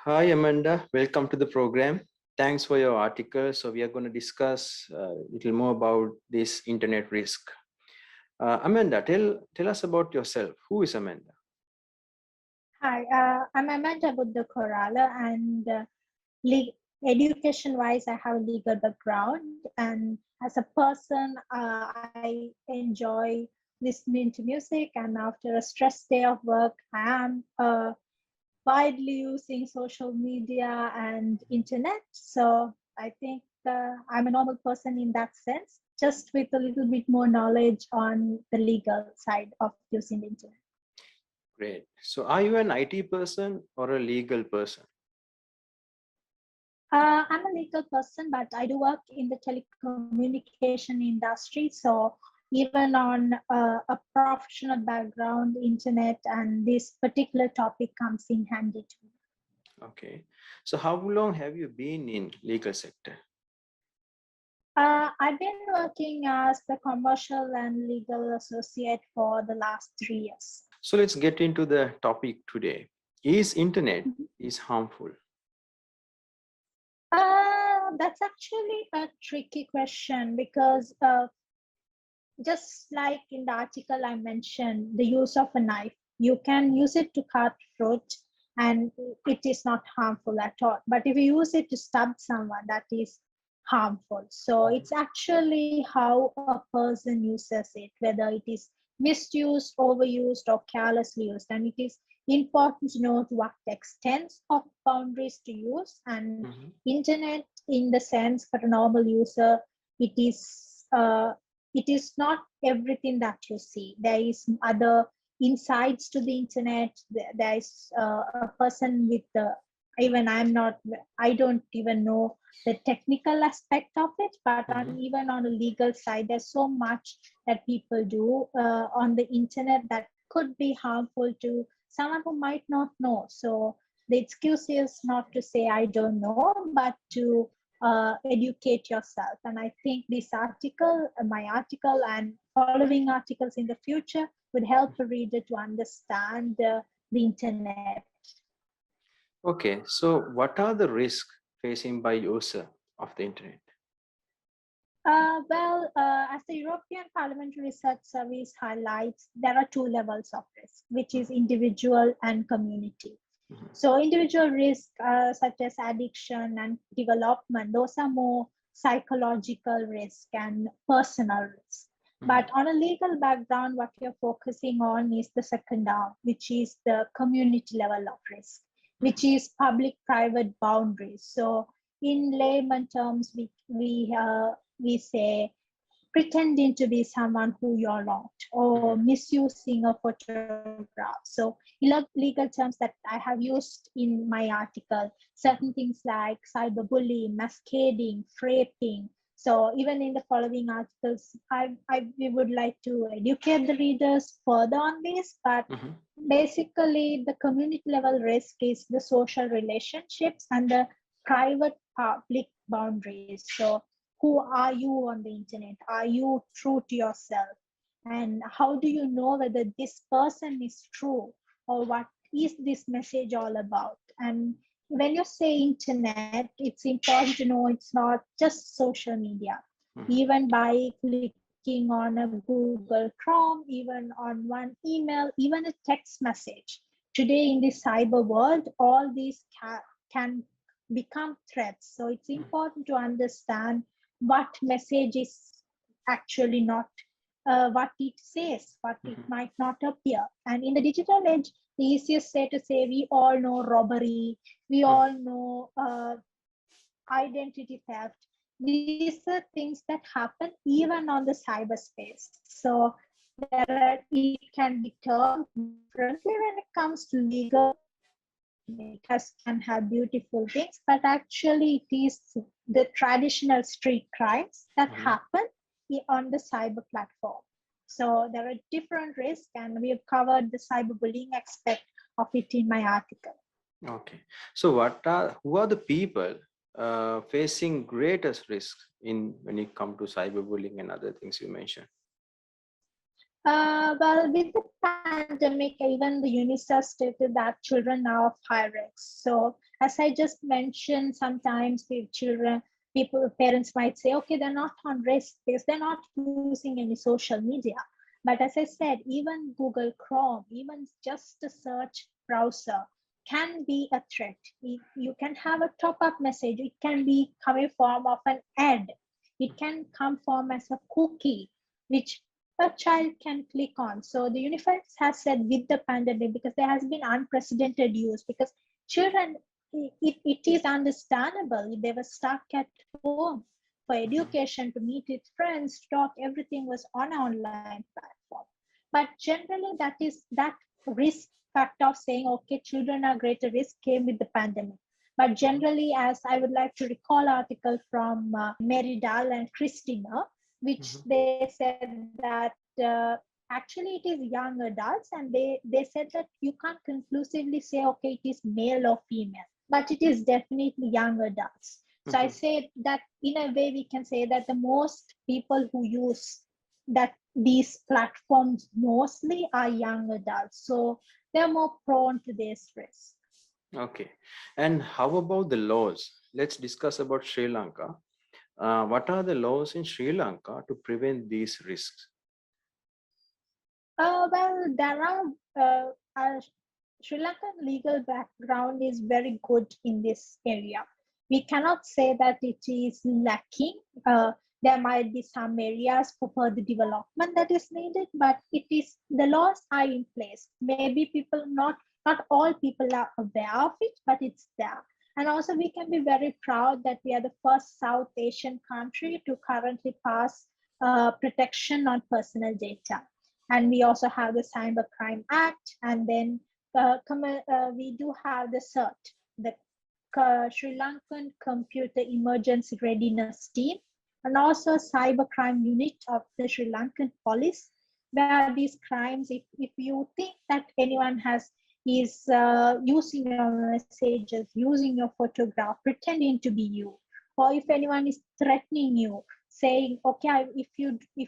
Hi, Amanda. Welcome to the program. Thanks for your article. So, we are going to discuss a little more about this internet risk. Amanda, tell us about yourself. Who is Amanda? Hi, I'm Amanda Buddha Korala, and education-wise, I have a legal background. And as a person, I enjoy listening to music. And after a stress day of work, I am widely using social media and internet. So I think I'm a normal person in that sense, just with a little bit more knowledge on the legal side of using the internet. Great. So, are you an IT person or a legal person? I'm a legal person, but I do work in the telecommunication industry. So even on a professional background, internet and this particular topic comes in handy to me. Okay. So, how long have you been in legal sector? I've been working as the commercial and legal associate for the last 3 years. So, let's get into the topic today. Is internet Mhm. is harmful? That's actually a tricky question because just like in the article I mentioned, the use of a knife, you can use it to cut fruit and it is not harmful at all. But if you use it to stab someone, that is harmful. So it's actually how a person uses it, whether it is misused, overused, or carelessly used. And it is important to know to what extents of boundaries to use. And Mhm. internet, in the sense for a normal user, it is it is not everything that you see. There is other insights to the internet. There is a person with the, even I don't even know the technical aspect of it, but Mhm. even on the legal side, there's so much that people do on the internet that could be harmful to someone who might not know. So the excuse is not to say I don't know, but to educate yourself. And I think this article, my article, and following articles in the future would help a reader to understand the internet. Okay. So, what are the risks facing by user of the internet? As the European Parliamentary Research Service highlights, there are two levels of risk, which is Mhm. individual and community. Mhm. So individual risk, such as addiction and development, those are more psychological risk and personal risk. Mhm. But on a legal background, what we are focusing on is the second arm, which is the community level of risk, which Mhm. is public-private boundaries. So in layman terms, we say pretending to be someone who you're not, or Mhm. misusing a photograph. So legal terms that I have used in my article, certain Mhm. things like cyberbullying, masquerading, frapping. So even in the following articles, we would like to educate the readers further on this, but Mhm. basically the community level risk is the social relationships and the private public boundaries. So who are you on the internet? Are you true to yourself? And how do you know whether this person is true, or what is this message all about? And when you say internet, it's important to know it's not just social media. Mhm. Even by clicking on a Google Chrome, even on one email, even a text message. Today in this cyber world, all these can become threats. So it's important to understand what message is actually not what it says, what it Mhm. might not appear. And in the digital age, the easiest way to say, we all know robbery, we Mhm. all know identity theft. These are things that happen even on the cyberspace. So it can be termed differently when it comes to legal. It has can have beautiful things, but actually it is the traditional street crimes that Mhm. happen on the cyber platform. So there are different risks, and we have covered the cyberbullying aspect of it in my article. Okay. So, who are the people facing greatest risks in when it come to cyberbullying and other things you mentioned? Well, with the pandemic, even the UNICEF stated that children are of high risk. So, as I just mentioned, sometimes with children, parents might say, okay, they're not on risk because they're not using any social media. But as I said, even Google Chrome, even just a search browser can be a threat. You can have a top-up message. It can be coming form of an ad. It can come form as a cookie, which a child can click on. So the UNICEF has said with the pandemic, because there has been unprecedented use, because children, it is understandable. They were stuck at home for Mhm. education, to meet with friends, to talk, everything was on an online platform. But generally, that risk factor of saying, okay, children are greater risk came with the pandemic. But Mhm. generally, as I would like to recall article from Mary Dahl and Christina, which Mhm. they said that actually it is young adults, and they said that you can't conclusively say, okay, it is male or female, but it is definitely young adults. So I Mhm. say that in a way we can say that the most people who use that these platforms mostly are young adults, so they're more prone to this risk. Okay. And how about the laws? Let's discuss about Sri Lanka. What are the laws in Sri Lanka to prevent these risks? Well, there are Sri Lankan legal background is very good in this area. We cannot say that it is lacking. There might be some areas for further development that is needed, but it is the laws are in place. Maybe people not all people are aware of it, but it's there. And also, we can be very proud that we are the first South Asian country to currently pass protection on personal data. And we also have the Cybercrime Act, and then we do have the CERT, the Sri Lankan Computer Emergency Readiness Team, and also Cybercrime Unit of the Sri Lankan Police, where these crimes, if you think that anyone is using your messages, using your photograph, pretending to be you, or if anyone is threatening you, saying, okay, if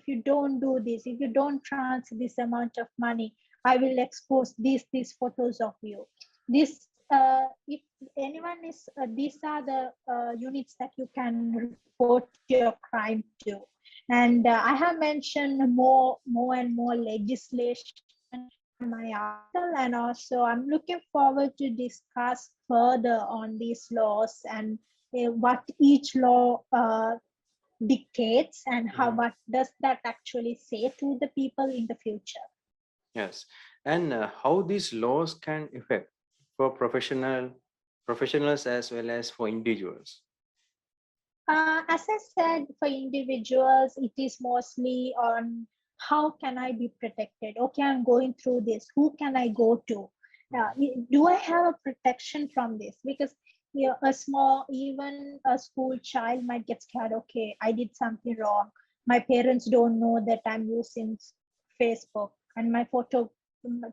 you don't do this, if you don't transfer this amount of money, I will expose these photos of you. This if anyone is these are the units that you can report your crime to. And I have mentioned more and more legislation on my article, and also I'm looking forward to discuss further on these laws and what each law dictates, and how what Mhm. does that actually say to the people in the future. Yes. And how these laws can affect for professionals as well as for individuals. As I said, for individuals, it is mostly on how can I be protected? Okay, I'm going through this. Who can I go to? Mhm. Do I have a protection from this? Because a small, even a school child might get scared. Okay, I did something wrong. My parents don't know that I'm using Facebook, and my photo,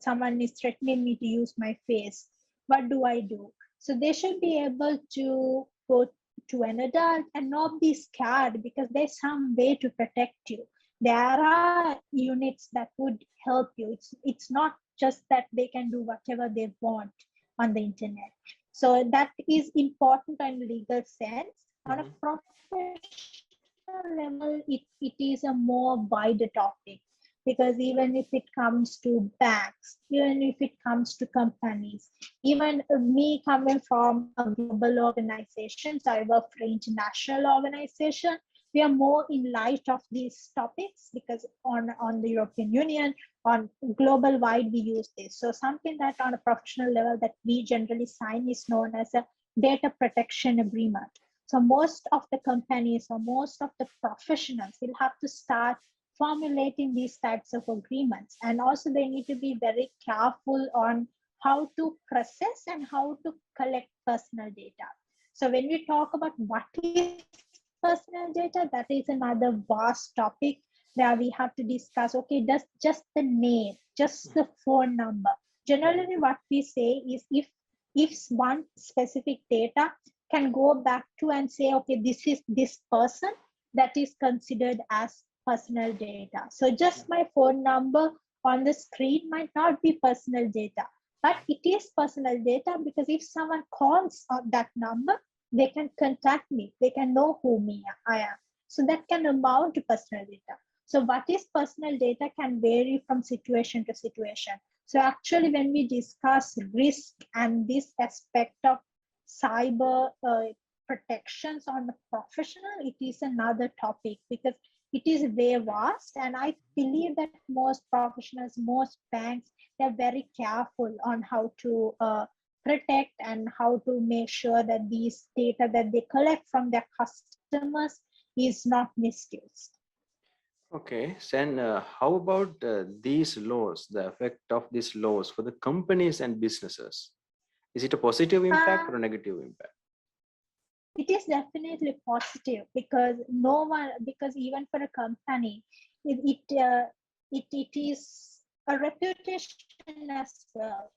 someone is threatening me to use my face. What do I do? So they should be able to go to an adult and not be scared, because there's some way to protect you. There are units that would help you. It's not just that they can do whatever they want on the internet. So that is important in legal sense. On a Mhm. professional level, it is a more wider topic, because even if it comes to banks, even if it comes to companies, even me coming from a global organization, so I work for international organization, we are more in light of these topics, because on the European Union, on global wide we use this. So something that on a professional level that we generally sign is known as a data protection agreement. So most of the companies or most of the professionals will have to start formulating these types of agreements, and also they need to be very careful on how to process and how to collect personal data. So when we talk about what is personal data, that is another vast topic where we have to discuss, okay, does just the name, just the phone number. Generally what Mhm. we say is, if one specific data can go back to and say, okay, this is this person, that is considered as personal data. So just my phone number on the screen might not be personal data, but it is personal data because if someone calls on that number, they can contact me, they can know who me I am. So that can amount to personal data. So what is personal data can vary from situation to situation. So actually, when we discuss risk and this aspect of cyber protections on the professional, it is another topic because it is very vast. And I believe that most professionals, most banks, they're very careful on how to protect and how to make sure that these data that they collect from their customers is not misused. Okay, then how about these laws, the effect of these laws for the companies and businesses? Is it a positive impact Uh, or a negative impact? it is definitely positive because no one, because even for a company, it is a reputation as well.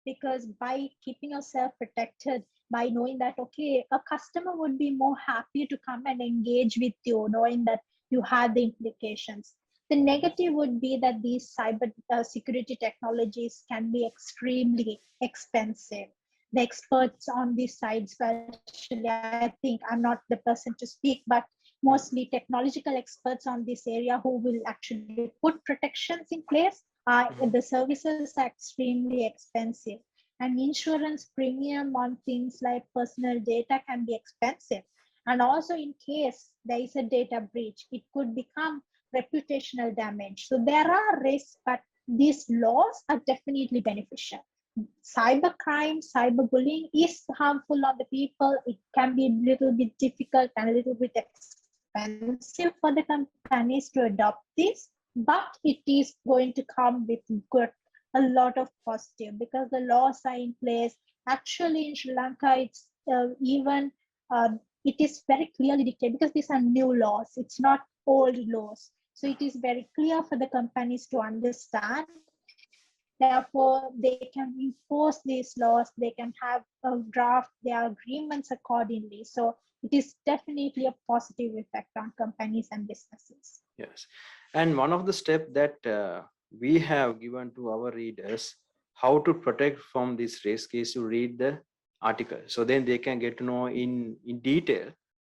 Because by keeping yourself protected, by knowing that okay, a customer would be more happy to come and engage with you, knowing that you have the implications. The negative would be that these cyber security technologies can be extremely expensive. The experts on this side, especially, I think I'm not the person to speak, but mostly Mhm, technological experts on this area who will actually put protections in place. The mhm, services are extremely expensive, and insurance premium on things like personal data can be expensive. And also, in case there is a data breach, it could become reputational damage. So there are risks, but these laws are definitely beneficial. Cybercrime, cyberbullying is harmful on the people. It can be a little bit difficult and a little bit expensive for the companies to adopt this, but it is going to come with good, a lot of positive because the laws are in place. Actually, in Sri Lanka, it's even it is very clearly dictated because these are new laws. It's not old laws. So it is very clear for the companies to understand. Therefore, they can enforce these laws. They can have draft their agreements accordingly. So it is definitely a positive effect on companies and businesses. yes. And one of the steps that we have given to our readers how to protect from this risk is to read the article. So then they can get to know in detail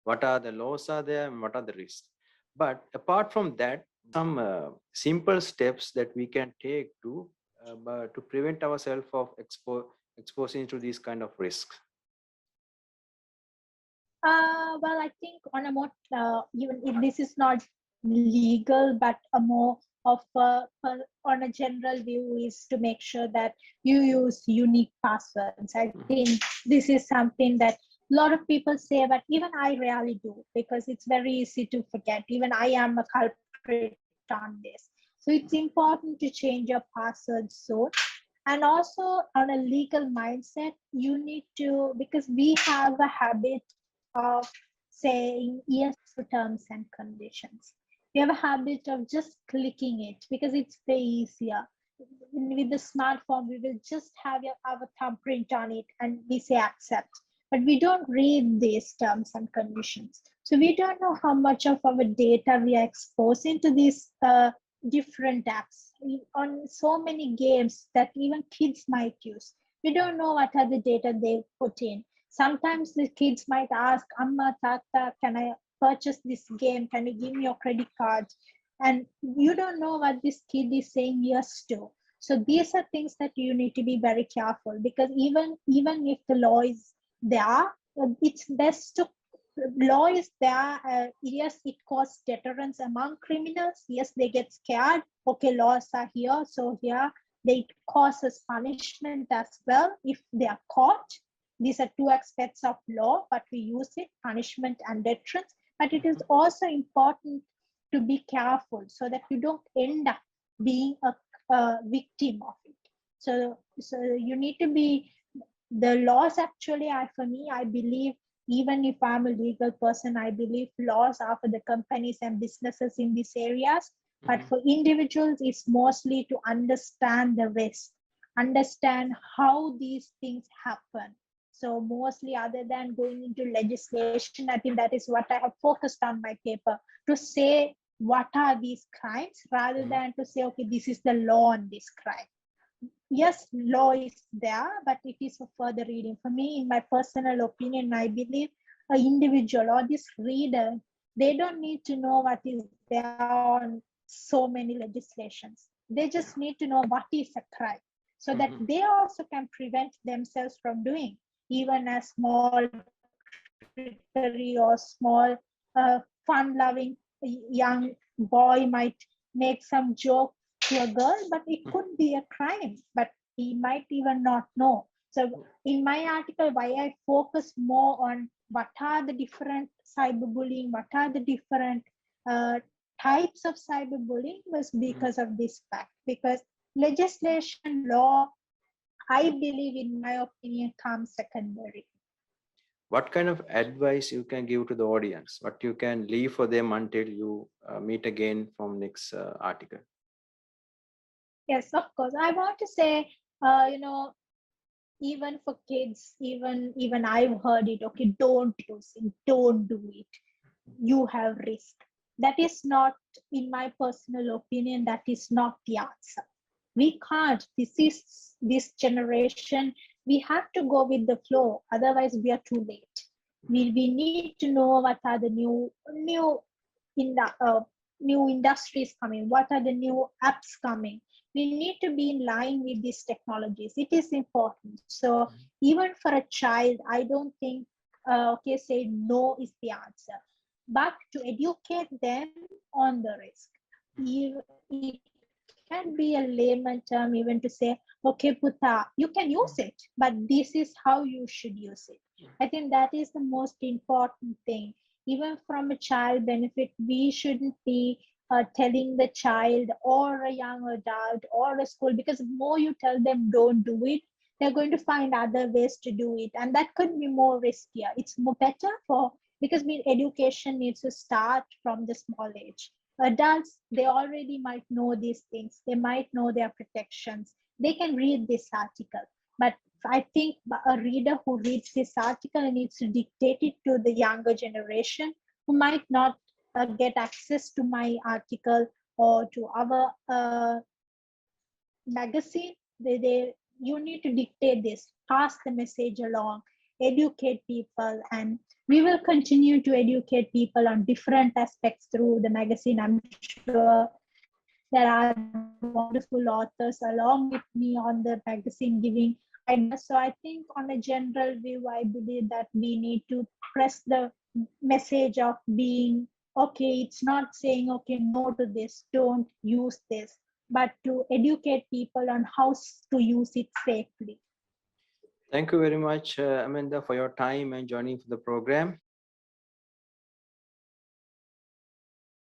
what are the laws are there and what are the risks. But apart from that, some simple steps that we can take to prevent ourselves of exposing to these kind of risks. Well, I think on a more, even if this is not legal, but a more of on a general view is to make sure that you use unique passwords. I Mhm, think this is something that a lot of people say, but even I rarely do because it's very easy to forget. Even I am a culprit on this. So it's important to change your password soon. And also on a legal mindset, you need to, because we have a habit of saying yes to terms and conditions. We have a habit of just clicking it because it's way easier. With the smartphone, we will just have our thumbprint on it and we say accept. But we don't read these terms and conditions. So we don't know how much of our data we are exposing to these different apps on so many games that even kids might use. We don't know what are the data they put in. Sometimes the kids might ask, Amma, Tata, can I purchase this game? Can you give me your credit card? And you don't know what this kid is saying yes to. So these are things that you need to be very careful because even if the law is there, it's best to law is there. Yes, it causes deterrence among criminals. Yes, they get scared. Okay, laws are here, so here they causes punishment as well if they are caught. These are two aspects of law, but we use it, punishment and deterrence. But it is mhm, also important to be careful so that you don't end up being a victim of it. So you need to be the laws actually are for me, I believe, even if I'm a legal person, I believe laws are for the companies and businesses in these areas. But mhm. for individuals, it's mostly to understand the risk, understand how these things happen. So mostly other than going into legislation, I think that is what I have focused on my paper to say what are these crimes rather Mhm. than to say, okay, this is the law on this crime. Yes, law is there, but it is for further reading. For me, in my personal opinion, I believe a individual or this reader, they don't need to know what is there on so many legislations. They just need to know what is a crime so that Mhm. they also can prevent themselves from doing. Even a small trickery or small fun-loving young boy might make some joke to a girl, but it could be a crime, but he might even not know. So in my article, why I focus more on what are the different cyberbullying, what are the different uh, types of cyberbullying was Mhm. because of this fact. Because legislation, law, I believe, in my opinion, comes secondary. What kind of advice you can give to the audience? What you can leave for them until you meet again from next article? Yes, of course. I want to say, you know, even for kids, even I've heard it. Okay, don't use it, don't do it. You have risk. That is not, in my personal opinion, that is not the answer. We can't. This is this generation. We have to go with the flow. Otherwise, we are too late. We need to know what are the new in the new industries coming. What are the new apps coming? We need to be in line with these technologies. It is important. So even for a child, I don't think okay, say no is the answer, but to educate them on the risk. It can be a layman term, even to say, okay, Puta, you can use it, but this is how you should use it. I think that is the most important thing. Even from a child benefit, we shouldn't be telling the child or a young adult or a school, because the more you tell them don't do it, they're going to find other ways to do it, and that could be more riskier. It's more better for, because education needs to start from the small age. Adults, they already might know these things, they might know their protections, they can read this article. But I think a reader who reads this article needs to dictate it to the younger generation who might not get access to my article or to our magazine. You need to dictate this, pass the message along, educate people, and we will continue to educate people on different aspects through the magazine. I'm sure there are wonderful authors along with me on the magazine giving ideas. So I think on a general view, I believe that we need to press the message of being okay. It's not saying okay, no to this, don't use this, but to educate people on how to use it safely. Thank you very much, Amanda, for your time and joining for the program.